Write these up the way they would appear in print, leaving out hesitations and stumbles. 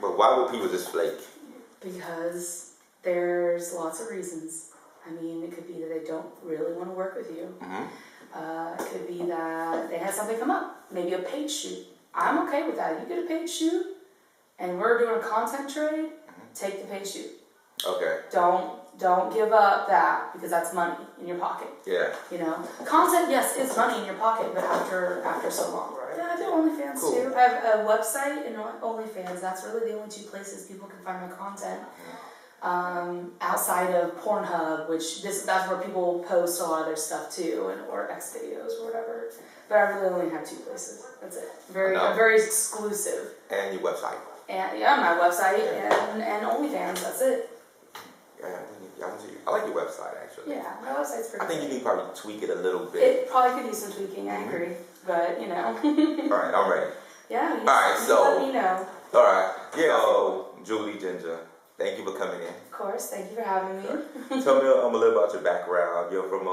But why would people just flake? Because there's lots of reasons. I mean, it could be that they don't really want to work with you. It could be that they had something come up, maybe a paid shoot. I'm okay with that. You get a paid shoot, and we're doing a content trade. Take the paid shoot. Okay. Don't give up that, because that's money in your pocket. Yeah. You know, content, yes, is money in your pocket, but after so long. Right. Yeah, I do OnlyFans too. I have a website and OnlyFans. That's really the only two places people can find my content. Outside of Pornhub, that's where people post a lot of their stuff too, or X videos or whatever. But I really only have two places. That's it. Very exclusive. And your website. And yeah, my website and OnlyFans. That's it. Yeah, I like your website actually. Yeah, my website's pretty. I think you need to probably tweak it a little bit. It probably could use some tweaking. I agree, but you know. All right, I'm ready. Yeah. All right, so let me know. All right, yeah. Julie Ginger, thank you for coming in. Of course, thank you for having me. Tell me a little about your background. You're from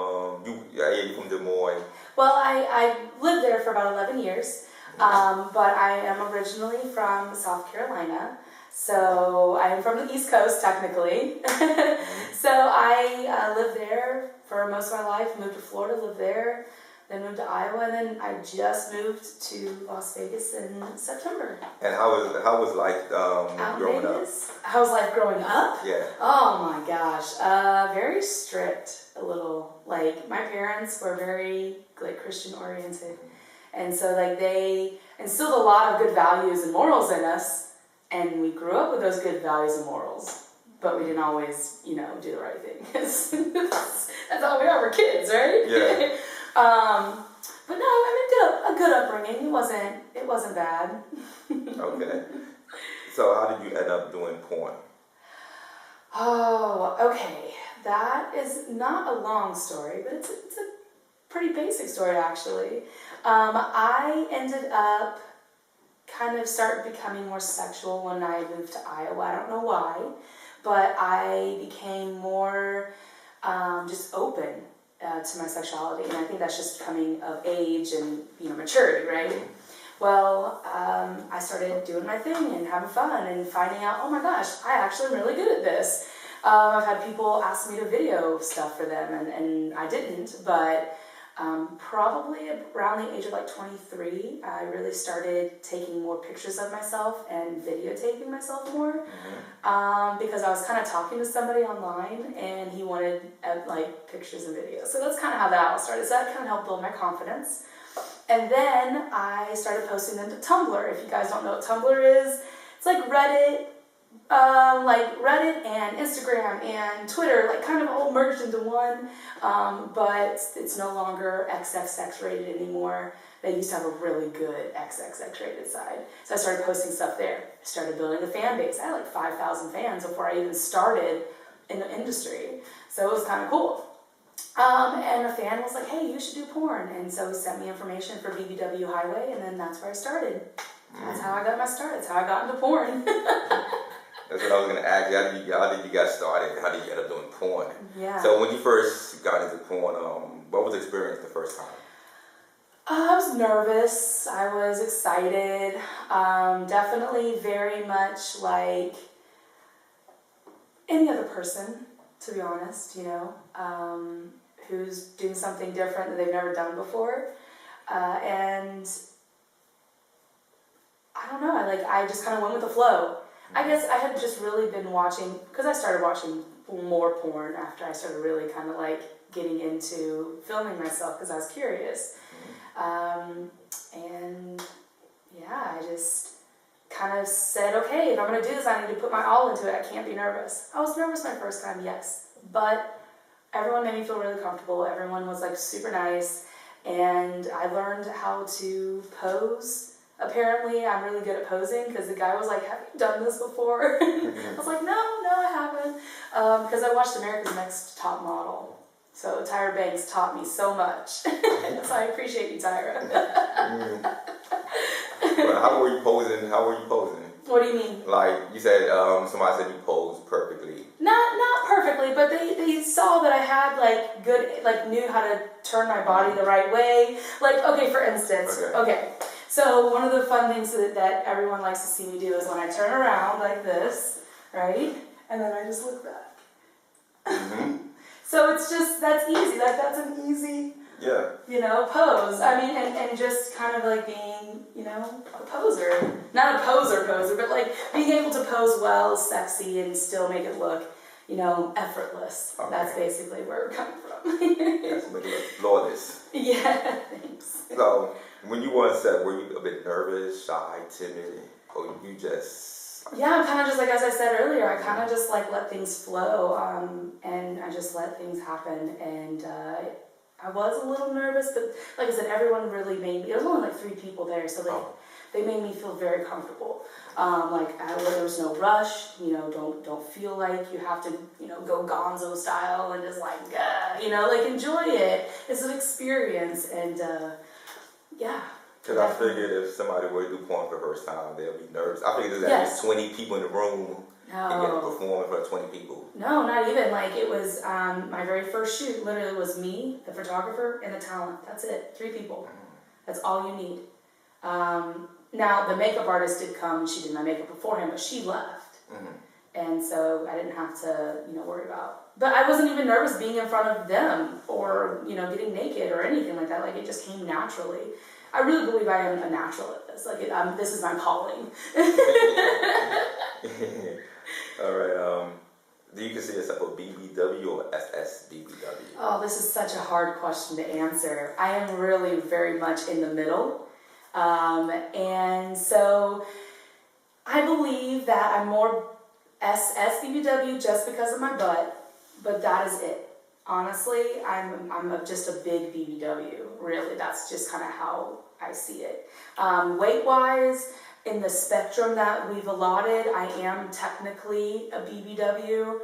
you're from Des Moines. Well, I lived there for about 11 years, but I am originally from South Carolina. So I am from the East Coast, technically. So I lived there for most of my life, moved to Florida, lived there, then moved to Iowa, and then I just moved to Las Vegas in September. And how was life growing up? How was life growing up? Yeah. Oh my gosh, very strict, a little. Like, my parents were very Christian oriented, and so they instilled a lot of good values and morals in us. And we grew up with those good values and morals, but we didn't always, do the right thing. that's how we are. We're kids, right? Yeah. But no, I mean, a good upbringing. It wasn't bad. Okay. So how did you end up doing porn? Oh, okay. That is not a long story, but it's a pretty basic story, actually. I ended up kind of started becoming more sexual when I moved to Iowa. I don't know why, but I became more just open to my sexuality, and I think that's just coming of age and maturity, right? Well, I started doing my thing and having fun and finding out, oh my gosh, I actually am really good at this. I've had people ask me to video stuff for them, and I didn't, but probably around the age of 23, I really started taking more pictures of myself and videotaping myself more, because I was kind of talking to somebody online and he wanted pictures and videos. So that's kind of how that all started. So that kind of helped build my confidence. And then I started posting them to Tumblr. If you guys don't know what Tumblr is, it's like Reddit and Instagram and Twitter, kind of all merged into one, but it's no longer XXX rated anymore. They used to have a really good XXX rated side. So I started posting stuff there. I started building a fan base. I had 5,000 fans before I even started in the industry. So it was kind of cool. And a fan was like, hey, you should do porn. And so he sent me information for BBW Highway, and then that's where I started. That's how I got my start. That's how I got into porn. That's what I was going to ask you. How did you get started? How did you end up doing porn? Yeah. So when you first got into porn, what was the experience the first time? I was nervous. I was excited. Definitely very much like any other person, to be honest, who's doing something different that they've never done before. And I don't know, I just kind of went with the flow. I guess I had just really been watching, because I started watching more porn after I started really kind of getting into filming myself because I was curious. And yeah, I just kind of said, okay, if I'm going to do this, I need to put my all into it. I can't be nervous. I was nervous my first time, yes, but everyone made me feel really comfortable. Everyone was super nice, and I learned how to pose. Apparently, I'm really good at posing, because the guy was like, have you done this before? I was like, no, I haven't. Because I watched America's Next Top Model. So Tyra Banks taught me so much. So I appreciate you, Tyra. Well, how were you posing? What do you mean? You said, somebody said you posed perfectly. Not perfectly, but they saw that I had good, knew how to turn my body the right way. Okay, for instance, okay. So one of the fun things that everyone likes to see me do is when I turn around like this, right? And then I just look back. Mm-hmm. So it's just, that's easy. That's an easy, pose. I mean, and just kind of like being, a poser. Not a poser, but like being able to pose well, sexy, and still make it look, effortless. Okay. That's basically where we're coming from. That's make it look flawless. Yeah, thanks. So, when you were on set, were you a bit nervous, shy, timid, or you just... Yeah, I'm kind of just like, as I said earlier, I kind of just like let things flow, and I just let things happen, and I was a little nervous, but like I said, everyone really made me, there was only like 3 people there, so they made me feel very comfortable. There was no rush, don't feel like you have to, go gonzo style and just like, enjoy it. It's an experience, and yeah. Because I figured if somebody were to do porn for the first time, they'll be nervous. I figured there's at least 20 people in the room and you have to perform in front of 20 people. No, not even. Like, it was my very first shoot. Literally was me, the photographer, and the talent. That's it. 3 people. That's all you need. Now, the makeup artist did come. She did my makeup beforehand, but she left. And so I didn't have to, worry about. But I wasn't even nervous being in front of them or, getting naked or anything like that. Like, it just came naturally. I really believe I am a natural at this. Like, this is my calling. All right. Do you consider yourself a BBW or ssbbw? Oh, this is such a hard question to answer. I am really very much in the middle. And so I believe that I'm more ssbbw just because of my butt, but that is it. Honestly, I'm just a big BBW, really. That's just kind of how I see it. Weight-wise, in the spectrum that we've allotted, I am technically a BBW,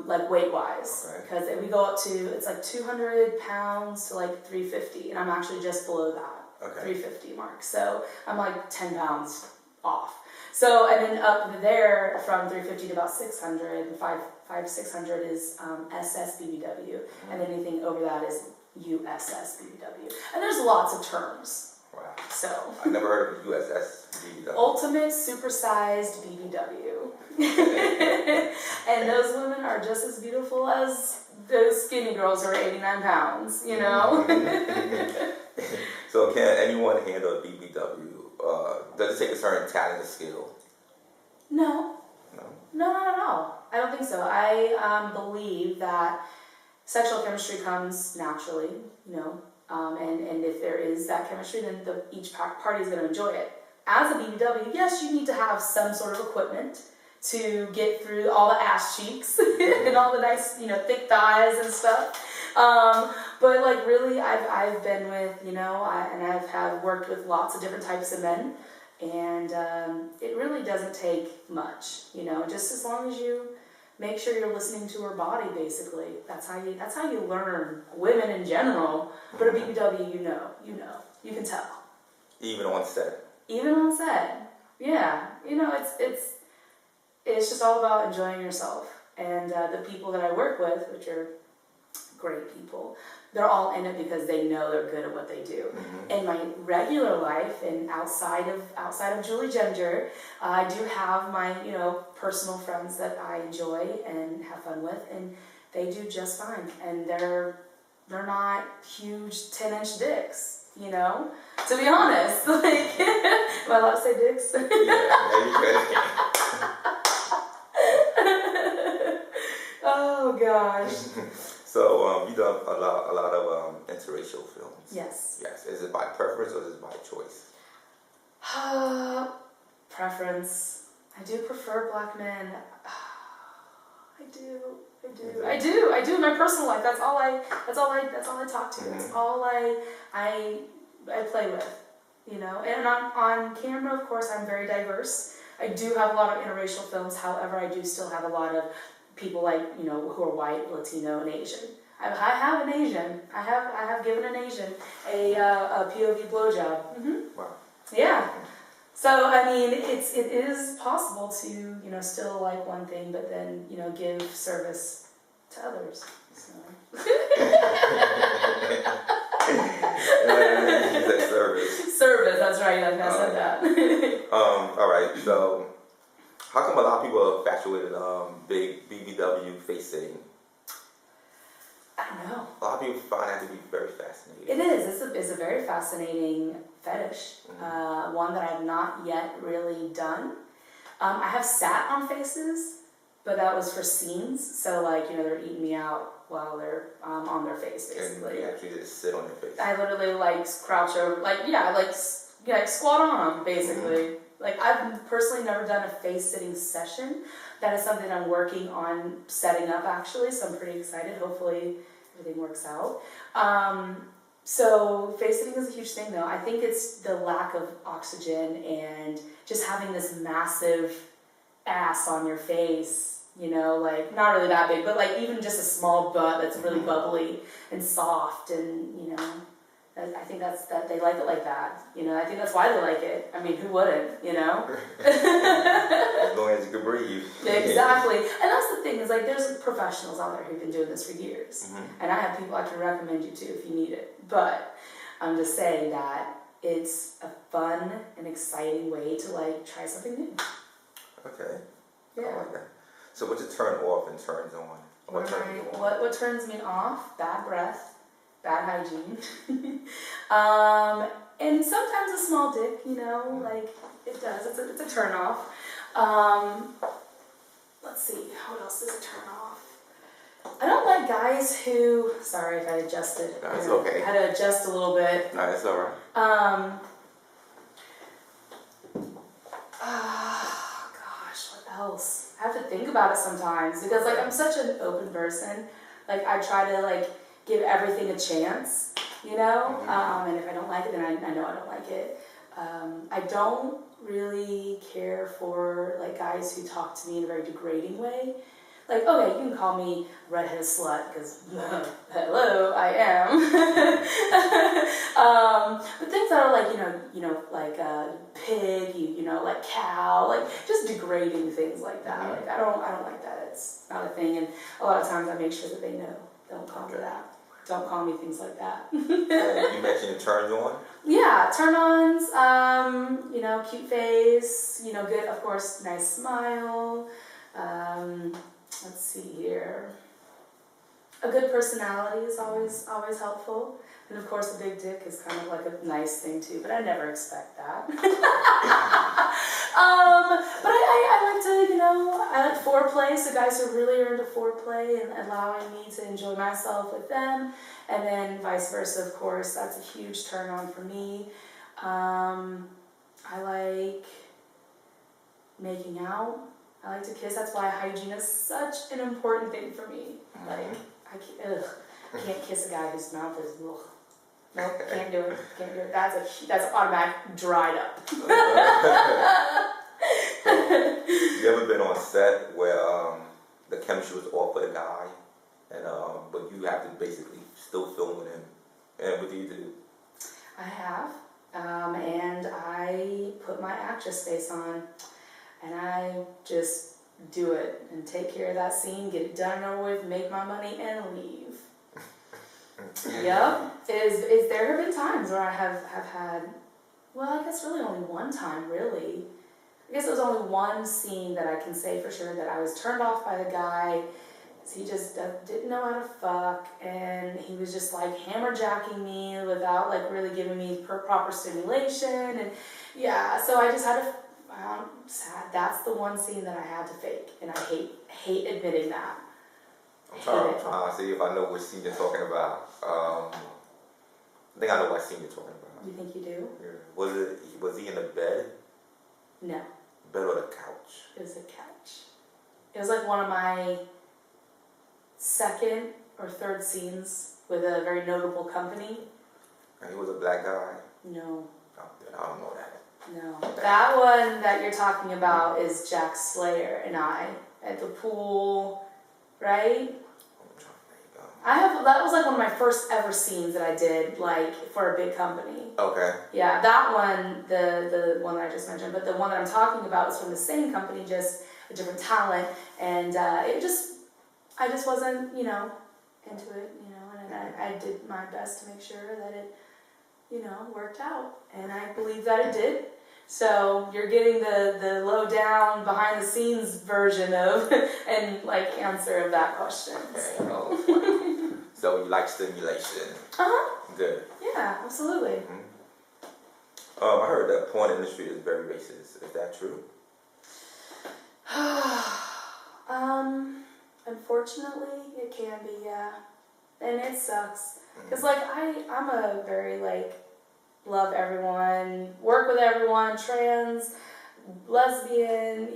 like weight-wise. Because we go up to, it's like 200 pounds to like 350, and I'm actually just below that, 350 mark. So I'm like 10 pounds off. So, and then up there from 350 to about 600, 600 is ssbbw, and anything over that is USSBW. And there's lots of terms. Wow. So. I never heard of USSBW. Ultimate supersized BBW. And those women are just as beautiful as those skinny girls who are 89 pounds, So can anyone handle a BBW? Does it take a certain talent or skill? No. No, not at all. I don't think so. I believe that sexual chemistry comes naturally, and if there is that chemistry, then each party is going to enjoy it. As a BBW, yes, you need to have some sort of equipment to get through all the ass cheeks and all the nice, thick thighs and stuff. But like really, I've been with, and I've worked with lots of different types of men, and it really doesn't take much, just as long as you make sure you're listening to her body. Basically, that's how you learn women in general. But a BBW, you can tell. Even on set. Even on set, yeah. It's just all about enjoying yourself, and the people that I work with, which are great people, they're all in it because they know they're good at what they do. In my regular life and outside of Julie Ginger, I do have my personal friends that I enjoy and have fun with, and they do just fine. And they're not huge 10-inch dicks, to be honest. Like, am I allowed to say dicks? Yeah, you could. Oh gosh. So you've done a lot of interracial films. Yes. Yes. Is it by preference or is it by choice? Preference. I do prefer black men. I do. In my personal life, that's all I talk to. That's all I play with. And on camera, of course, I'm very diverse. I do have a lot of interracial films. However, I do still have a lot of people like, who are white, Latino, and Asian. I have an Asian. I have given an Asian a POV blowjob. Wow. Yeah. So I mean, it is possible to still like one thing, but then give service to others. So. You said service. Service, that's right, I said that. All right, so how come a lot of people have infatuated big BBW face sitting? I don't know. A lot of people find that to be very fascinating. It is. It's a very fascinating fetish. One that I have not yet really done. I have sat on faces, but that was for scenes. So like, they're eating me out while they're on their face, basically. And you actually just sit on their face. I literally like crouch over, like squat on them, basically. Like I've personally never done a face sitting session. That is something I'm working on setting up actually, so I'm pretty excited. Hopefully everything works out. So face sitting is a huge thing though. I think it's the lack of oxygen and just having this massive ass on your face, like not really that big, but like even just a small butt that's really bubbly and soft and, I think that they like it like that. I think that's why they like it. I mean, who wouldn't, As long as you can breathe. Exactly. And that's the thing, is like there's professionals out there who've been doing this for years. And I have people I can recommend you to if you need it. But I'm just saying that it's a fun and exciting way to like try something new. Okay. Yeah. I like that. So what's your turn off and turns on? What turns me off? Bad breath. Bad hygiene. And sometimes a small dick, like it does. It's a turn off. Let's see, what else is a turn off? I don't like guys who, sorry if I adjusted. No, it's okay. I had to adjust a little bit. No, it's alright. Gosh, what else? I have to think about it sometimes because like I'm such an open person. Like I try to like give everything a chance, and if I don't like it, then I know I don't like it. I don't really care for like guys who talk to me in a very degrading way. Like, okay, you can call me redheaded slut because hello, I am. But things that are like like pig, like cow, like just degrading things like that. Like I don't like that. It's not a thing, and a lot of times I make sure that they know. Don't call me that. Don't call me things like that. You mentioned your turns on? Yeah, turn-ons, cute face, good, of course, nice smile. Let's see here. A good personality is always helpful. And of course, a big dick is kind of like a nice thing too, but I never expect that. But I like to, I like foreplay, so guys who really are into foreplay and allowing me to enjoy myself with them. And then vice versa, of course, that's a huge turn on for me. I like making out. I like to kiss. That's why hygiene is such an important thing for me. Like, I can't kiss a guy whose mouth is, ugh. Nope, can't do it. Can't do it. That's automatic dried up. You ever been on set where the chemistry was off with a guy, and but you have to basically still film with him? And what do you do? I have, and I put my actress face on, and I just do it and take care of that scene, get it done and over with, make my money, and leave. Yep. There have been times where I have had, well, I guess really only one time, really. I guess it was only one scene that I can say for sure that I was turned off by the guy. He just didn't know how to fuck, and he was just like hammerjacking me without like really giving me proper stimulation, and yeah, so I just had to, that's the one scene that I had to fake, and I hate admitting that. I'm trying to see if I know what scene you're talking about. I think I know what scene you're talking about. You think you do? Yeah. Was he in the bed? No. Bed or the couch? It was the couch. It was like one of my second or third scenes with a very notable company. And he was a black guy? No. Oh, I don't know that. No. That one that you're talking about is Jack Slayer and I at the pool, right? That was like one of my first ever scenes that I did, like, for a big company. Okay. Yeah, that one, the one that I just mentioned, but the one that I'm talking about is from the same company, just a different talent, and I just wasn't, into it, and I did my best to make sure that it, worked out. And I believe that it did. So you're getting the low down behind the scenes version of and answer of that question. Okay. So you like stimulation. Good. Yeah, absolutely. I heard that porn industry is very racist. Is that true? Unfortunately, it can be, yeah. And it sucks. Because, I'm a very, love everyone, work with everyone, trans, lesbian,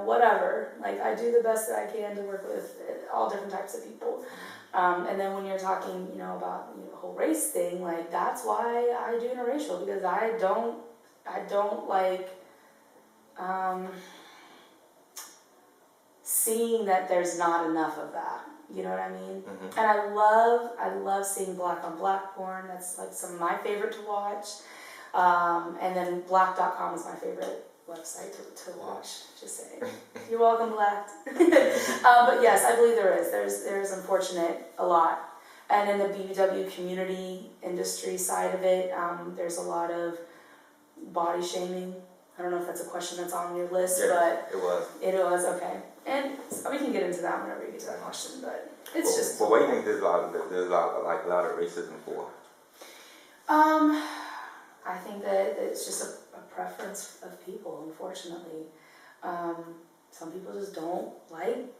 whatever. I do the best that I can to work with all different types of people. And then when you're talking, about the whole race thing, that's why I do interracial, because I don't like seeing that there's not enough of that. You know what I mean? And I love seeing black on black porn. That's some of my favorite to watch. And then black.com is my favorite website to watch. Just saying. You're welcome, Black. But yes, I believe there is. There's unfortunate a lot. And in the BBW community industry side of it, there's a lot of body shaming. I don't know if that's a question that's on your list, but it was. It was, okay. And we can get into that whenever we get to that question, but it's just. But what do you think there's a lot of racism for? I think that it's just a preference of people, unfortunately. Some people just don't like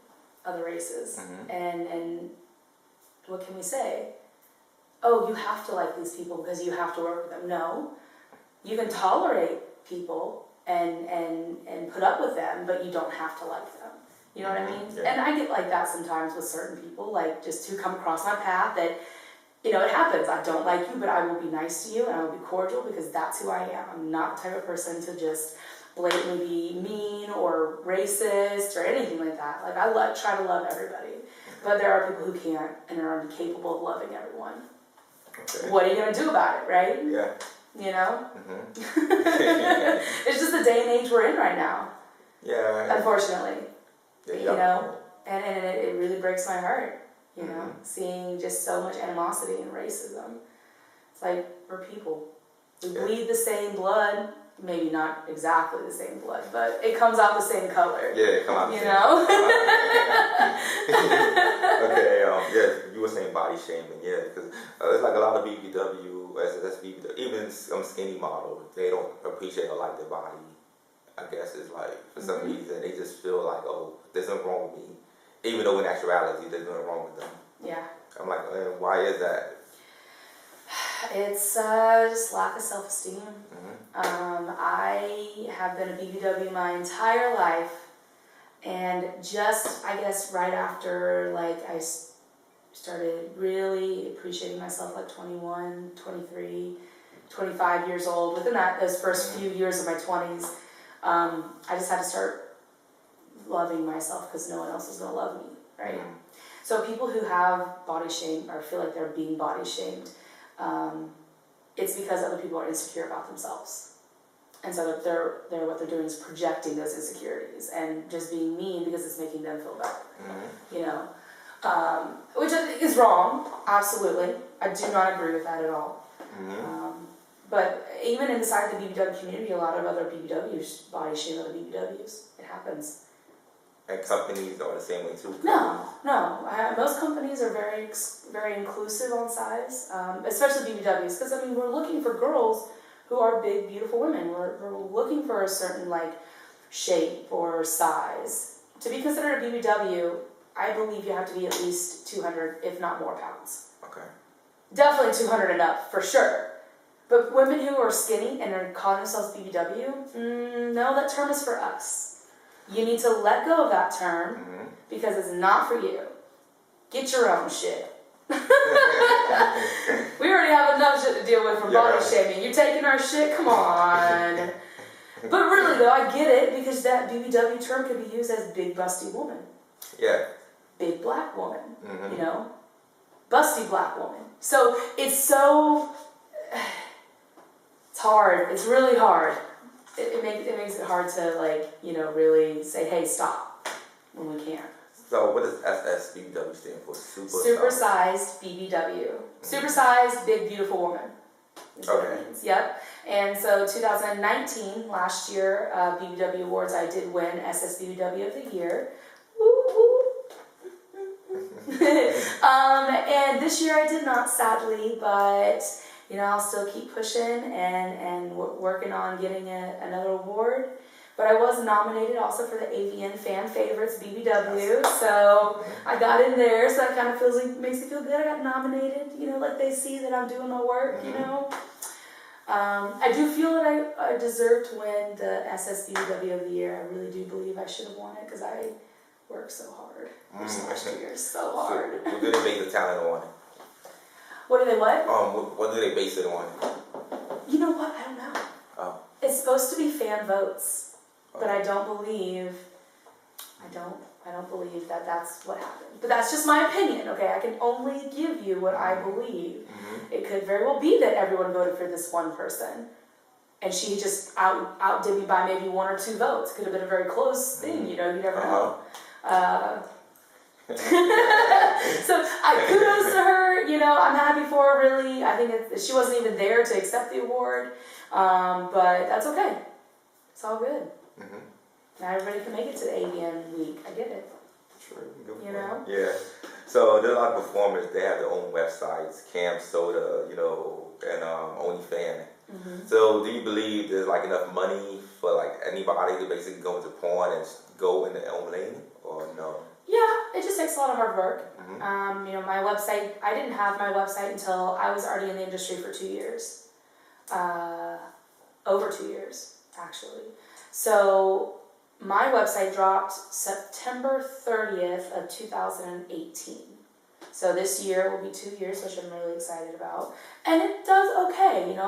other races. And what can we say? Oh, you have to like these people because you have to work with them. No. You can tolerate people and put up with them, but you don't have to like them. You know what I mean? Yeah. And I get like that sometimes with certain people, just who come across my path that, it happens. I don't like you, but I will be nice to you and I will be cordial because that's who I am. I'm not the type of person to just blatantly be mean or racist or anything like that. I try to love everybody, but there are people who can't and are incapable of loving everyone. Okay. What are you going to do about it, right? Yeah. It's just the day and age we're in right now. Yeah. Unfortunately. Yeah. And it really breaks my heart, seeing just so much animosity and racism. It's we're people. We bleed the same blood, maybe not exactly the same blood, but it comes out the same color. Yeah, it comes out the same Okay, you were saying body shaming, because it's a lot of BBW, that's BBW, even some skinny models, they don't appreciate or like their body. I guess it's for some reason, they just feel oh, there's nothing wrong with me. Even though in actuality, there's nothing wrong with them. Yeah. I'm why is that? It's just lack of self-esteem. I have been a BBW my entire life, and just, I guess, right after, I started really appreciating myself, 21, 23, 25 years old. Within those first few years of my 20s, I just had to start loving myself because no one else was going to love me, right? So people who have body shame or feel like they're being body shamed, it's because other people are insecure about themselves. And so they're what they're doing is projecting those insecurities and just being mean because it's making them feel better, which I think is wrong, absolutely. I do not agree with that at all. But even inside the BBW community, a lot of other BBWs body shame other BBWs. It happens. And companies are the same way too? No. Most companies are very, very inclusive on size, especially BBWs, because we're looking for girls who are big, beautiful women. We're looking for a certain shape or size. To be considered a BBW, I believe you have to be at least 200, if not more, pounds. Okay. Definitely 200 and up, for sure. But women who are skinny and are calling themselves BBW, no, that term is for us. You need to let go of that term because it's not for you. Get your own shit. We already have enough shit to deal with from body shaming. You're taking our shit? Come on. But really, though, I get it because that BBW term could be used as big, busty woman. Yeah. Big black woman. Busty black woman. So it's so... It's hard. It's really hard. It makes it hard to really say, hey, stop when we can't. So what does SSBW stand for? Supersized BBW. Supersized, big, beautiful woman. Is what it means. Yep. And so 2019, last year, BBW Awards, I did win SSBW of the Year. Woo woo. And this year I did not, sadly, but you know, I'll still keep pushing and working on getting another award. But I was nominated also for the AVN Fan Favorites BBW, so I got in there. So that kind of makes me feel good. I got nominated. You know, like they see that I'm doing my work. You know, I do feel that I deserve to win the SSBW of the Year. I really do believe I should have won it because I worked so hard this last year, so hard. So what do they base the talent on? What do they what? What do they base it on? You know what? I don't know. Oh. It's supposed to be fan votes. But I don't believe that that's what happened. But that's just my opinion, okay? I can only give you what I believe. It could very well be that everyone voted for this one person, and she just outdid me by maybe 1 or 2 votes. Could have been a very close thing, you know, you never know. So kudos to her, you know, I'm happy for her, really. I think she wasn't even there to accept the award, but that's okay. It's all good. Not everybody can make it to the AVN week. I get it. Sure. You know? Yeah. So there are a lot of performers. They have their own websites, Cam Soda, you know, and OnlyFans. So do you believe there's like enough money for like anybody to basically go into porn and go in their own lane, or no? Yeah, it just takes a lot of hard work. You know, my website, I didn't have my website until I was already in the industry for 2 years. Over 2 years, actually. So my website dropped September 30th of 2018. So this year will be 2 years, which I'm really excited about. And it does okay. You know,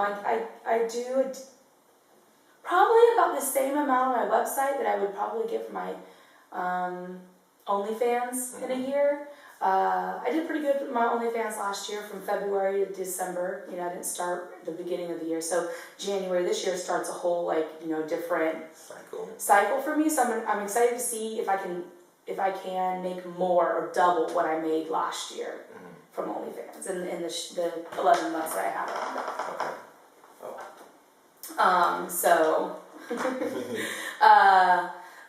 I do probably about the same amount on my website that I would probably get for my OnlyFans in a year. I did pretty good with my OnlyFans last year from February to December. You know, I didn't start at the beginning of the year. So January this year starts a whole, like, you know, different cycle for me. So I'm excited to see if I can make more or double what I made last year from OnlyFans in the 11 months that I had on. Okay. So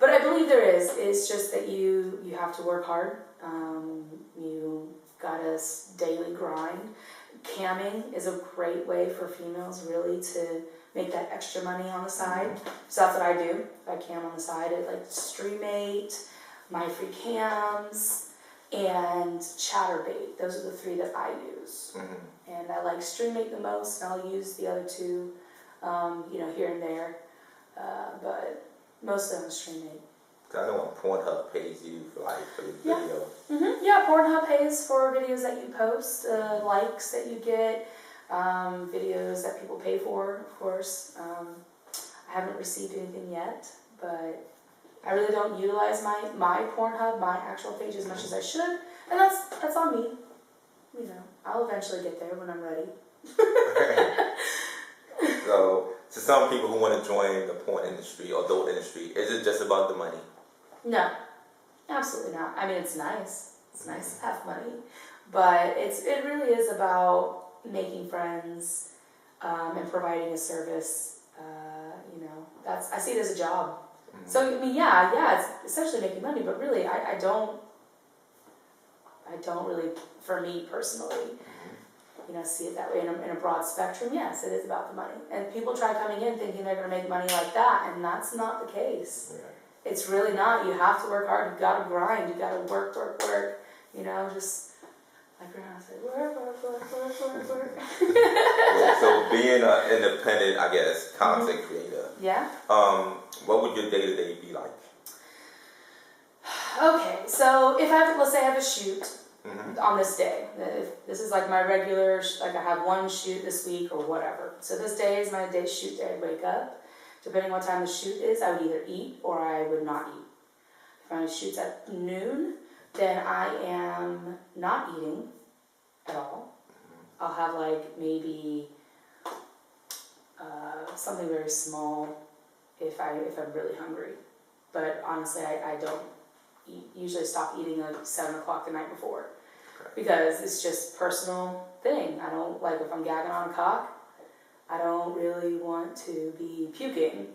but I believe there is. It's just that you have to work hard. You gotta daily grind. Camming is a great way for females really to make that extra money on the side. So that's what I do. I cam on the side at like Streamate, My Free Cams, and Chatterbait. Those are the 3 that I use. And I like Streamate the most, and I'll use the other 2, you know, here and there. But most of them Streamate. I know Pornhub pays you for the video. Yeah, Pornhub pays for videos that you post, likes that you get, videos that people pay for, of course. I haven't received anything yet, but I really don't utilize my Pornhub, my actual page as much as I should, and that's on me. You know, I'll eventually get there when I'm ready. So, to some people who want to join the porn industry or adult industry, is it just about the money? No, absolutely not. I mean, it's nice. It's nice to have money, but it really is about making friends and providing a service. You know, I see it as a job. So I mean, yeah, it's essentially making money, but really, I don't really, for me personally, you know, see it that way in a broad spectrum. Yes, it is about the money, and people try coming in thinking they're going to make money like that, and that's not the case. Yeah. It's really not. You have to work hard. You got to grind. You got to work. You know, just like we're gonna say, work. So being an independent, I guess, content creator. Yeah. What would your day-to-day be like? Okay, so if let's say I have a shoot on this day. If this is like my regular, like I have one shoot this week or whatever. So this day is my shoot day. I wake up. Depending on what time the shoot is, I would either eat or I would not eat. If my shoot's at noon, then I am not eating at all. I'll have like maybe something very small if I'm really hungry. But honestly, I don't usually stop eating like 7 o'clock the night before. Okay. Because it's just personal thing. I don't, like, if I'm gagging on a cock, I don't really want to be puking.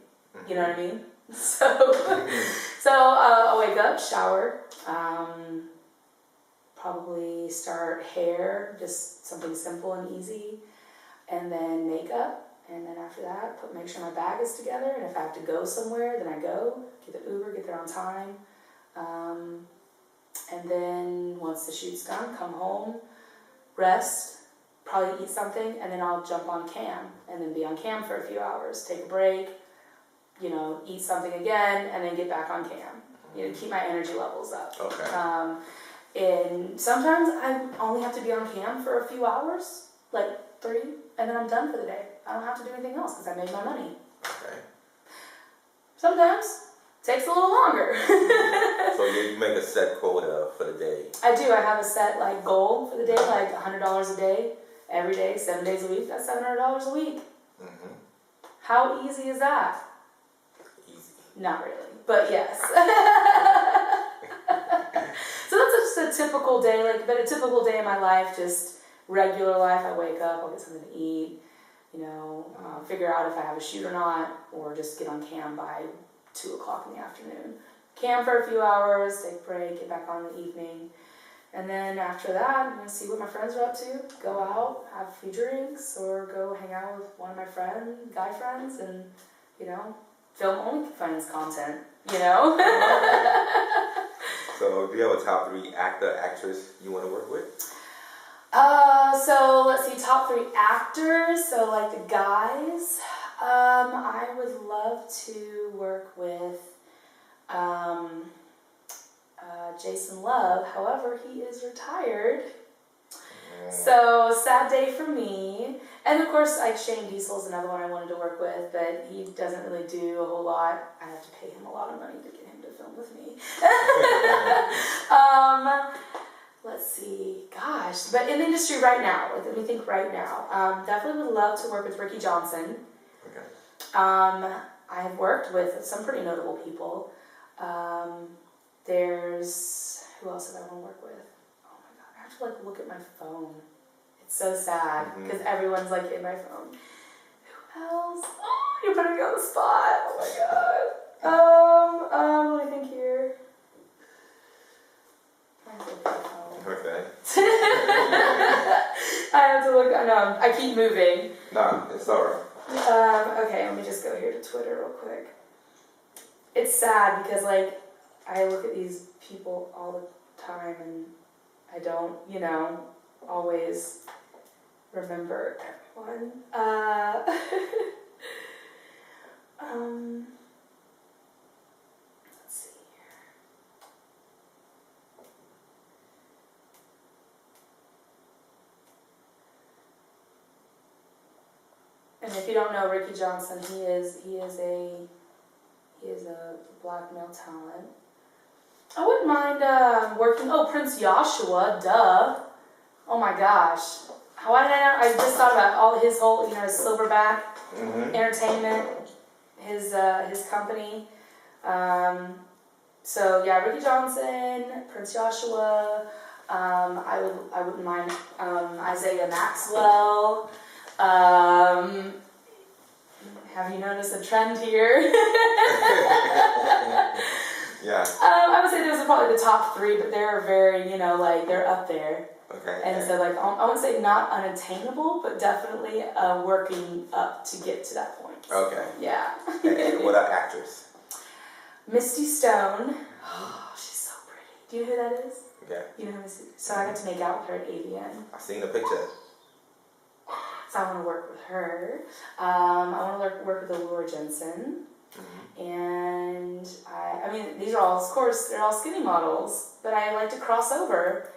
You know what I mean? So, I'll wake up, shower, probably start hair, just something simple and easy, and then makeup, and then after that, make sure my bag is together, and if I have to go somewhere, then I go, get the Uber, get there on time, and then once the shoot's done, come home, rest, probably eat something, and then I'll jump on cam, and then be on cam for a few hours, take a break, you know, eat something again, and then get back on cam. You know, keep my energy levels up. Okay. And sometimes I only have to be on cam for a few hours, like 3, and then I'm done for the day. I don't have to do anything else because I made my money. Okay. Sometimes it takes a little longer. So you make a set quota for the day. I do. I have a set like goal for the day, like $100 a day, every day, 7 days a week. That's $700 a week. Mm-hmm. How easy is that? Easy. Not really, but yes. So that's just a typical day, but a typical day in my life, just regular life. I wake up, I'll get something to eat, you know, figure out if I have a shoot or not, or just get on cam by 2 o'clock in the afternoon. Cam for a few hours, take a break, get back on in the evening. And then after that, I'm going to see what my friends are up to, go out, have a few drinks, or go hang out with one of my guy friends, and, you know, film OnlyFans content, you know? So do you have a top 3 actor, actress you want to work with? So let's see, top 3 actors, so like the guys. I would love to work with Jason Love, however, he is retired. So, sad day for me. And of course, like Shane Diesel's another one I wanted to work with, but he doesn't really do a whole lot. I have to pay him a lot of money to get him to film with me. Let's see, gosh, but in the industry right now, like, let me think right now. Definitely would love to work with Ricky Johnson. Okay. I've worked with some pretty notable people. There's, who else did I want to work with? Oh my god, I have to like look at my phone. It's so sad because everyone's like in my phone. Who else? Oh, you're putting me on the spot. Oh my god. Let me think here. I have to look at my phone. Okay. I have to look. I know. I keep moving. Nah, it's alright. Okay, let me just go here to Twitter real quick. It's sad because like I look at these people all the time and I don't, you know, always remember everyone. Let's see here. And if you don't know Ricky Johnson, he is a black male talent. I wouldn't mind working. Oh, Prince Joshua, duh. Oh my gosh. Why did I not? I just thought about all his whole, you know, his Silverback Entertainment, his company. So yeah, Ricky Johnson, Prince Joshua. I wouldn't mind Isaiah Maxwell. Have you noticed a trend here? Yeah. I would say those are probably the top 3, but they're very, you know, like they're up there. Okay. And so like I wouldn't say not unattainable, but definitely working up to get to that point. Okay. Yeah. And what about actress? Misty Stone. Oh, she's so pretty. Do you know who that is? Okay. You know who Misty? So I got to make out with her at AVN. I've seen the picture. So I want to work with her. I want to work with Laura Jensen. And I mean, these are all, of course, they're all skinny models, but I like to cross over.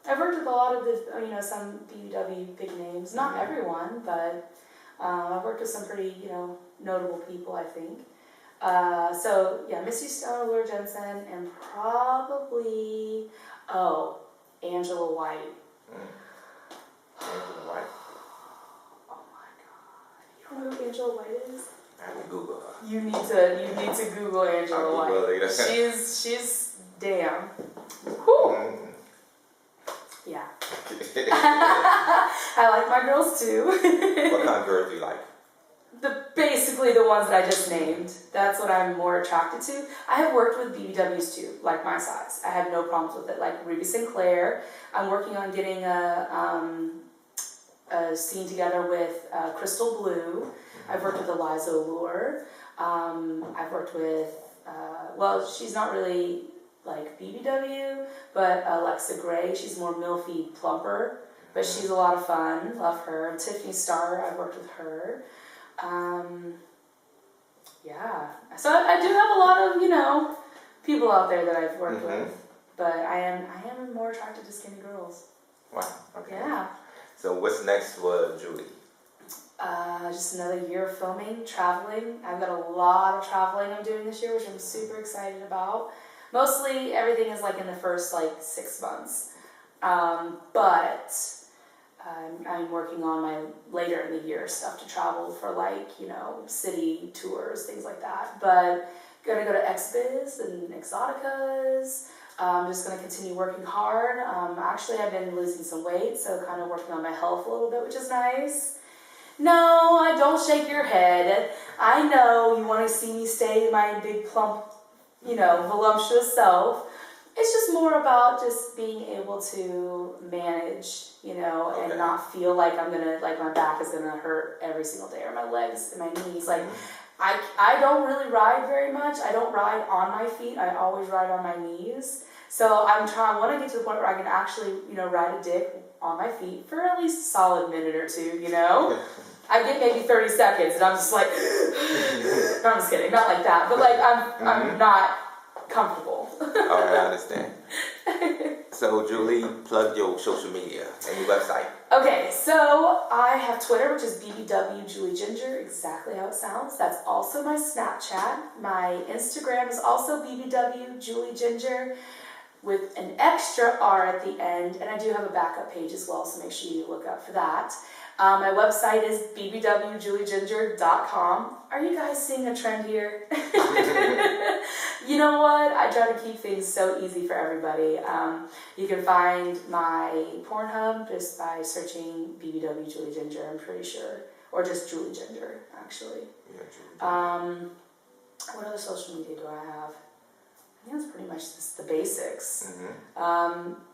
I've worked with a lot of the, you know, some BBW big names, not everyone, but I've worked with some pretty, you know, notable people, I think. So yeah, Misty Stone, Laura Jensen, and probably, Angela White. Angela White. Oh my god. You don't know who Angela White is? I have to Google her. You need to Google Angela White. She's Damn. Whew. Yeah. I like my girls too. What kind of girls do you like? Basically the ones that I just named. That's what I'm more attracted to. I have worked with BBWs too, like my size. I have no problems with it. Like Ruby Sinclair. I'm working on getting a scene together with Crystal Blue. I've worked with Eliza Allure. I've worked with, well, she's not really like BBW, but Alexa Gray. She's more milfy, plumper, but she's a lot of fun. Love her. Tiffany Starr, I've worked with her. Yeah. So I do have a lot of, you know, people out there that I've worked with, but I am more attracted to skinny girls. Wow. Okay. Yeah. So what's next for Julie? Just another year of filming, traveling. I've got a lot of traveling I'm doing this year, which I'm super excited about. Mostly everything is like in the first like 6 months. But I'm working on my later in the year stuff to travel for like, you know, city tours, things like that. But gonna go to XBiz and Exoticas. I'm just gonna continue working hard. Actually, I've been losing some weight, so kind of working on my health a little bit, which is nice. No, I don't shake your head. I know you want to see me stay my big plump, you know, voluptuous self. It's just more about just being able to manage, you know, and not feel like I'm gonna, like my back is gonna hurt every single day, or my legs and my knees. Like, I don't really ride very much. I don't ride on my feet. I always ride on my knees. So I want to get to the point where I can actually, you know, ride a dick on my feet for at least a solid minute or two, you know? I get maybe 30 seconds and I'm just like, no, I'm just kidding, not like that. But like, I'm not comfortable. All right, I understand. So Julie, plug your social media and your website. Okay, so I have Twitter, which is BBW Julie Ginger, exactly how it sounds. That's also my Snapchat. My Instagram is also BBW Julie Ginger, with an extra R at the end, and I do have a backup page as well, so make sure you look up for that. My website is bbwjulieginger.com. Are you guys seeing a trend here? You know what? I try to keep things so easy for everybody. You can find my Pornhub just by searching BBW Julie Ginger, I'm pretty sure. Or just Julie Ginger, actually. Yeah, Julie. What other social media do I have? I think that's pretty much just the basics.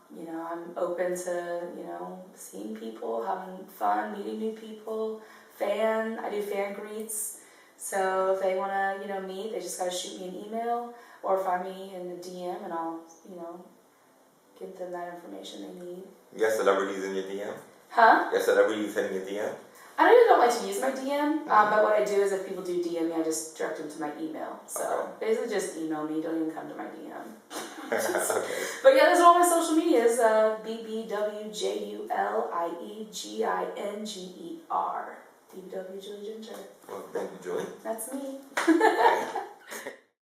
You know, I'm open to, you know, seeing people, having fun, meeting new people. I do fan greets. So if they want to, you know, meet, they just got to shoot me an email or find me in the DM, and I'll, you know, give them that information they need. You got celebrities in your DM? Huh? You got celebrities in your DM? I really don't like to use my DM, but what I do is if people do DM me, I just direct them to my email. So basically just email me, don't even come to my DM. But yeah, there's all my social medias, BBWJULIEGINGER, BBW Julie Ginger. Well, thank you, Julie. That's me.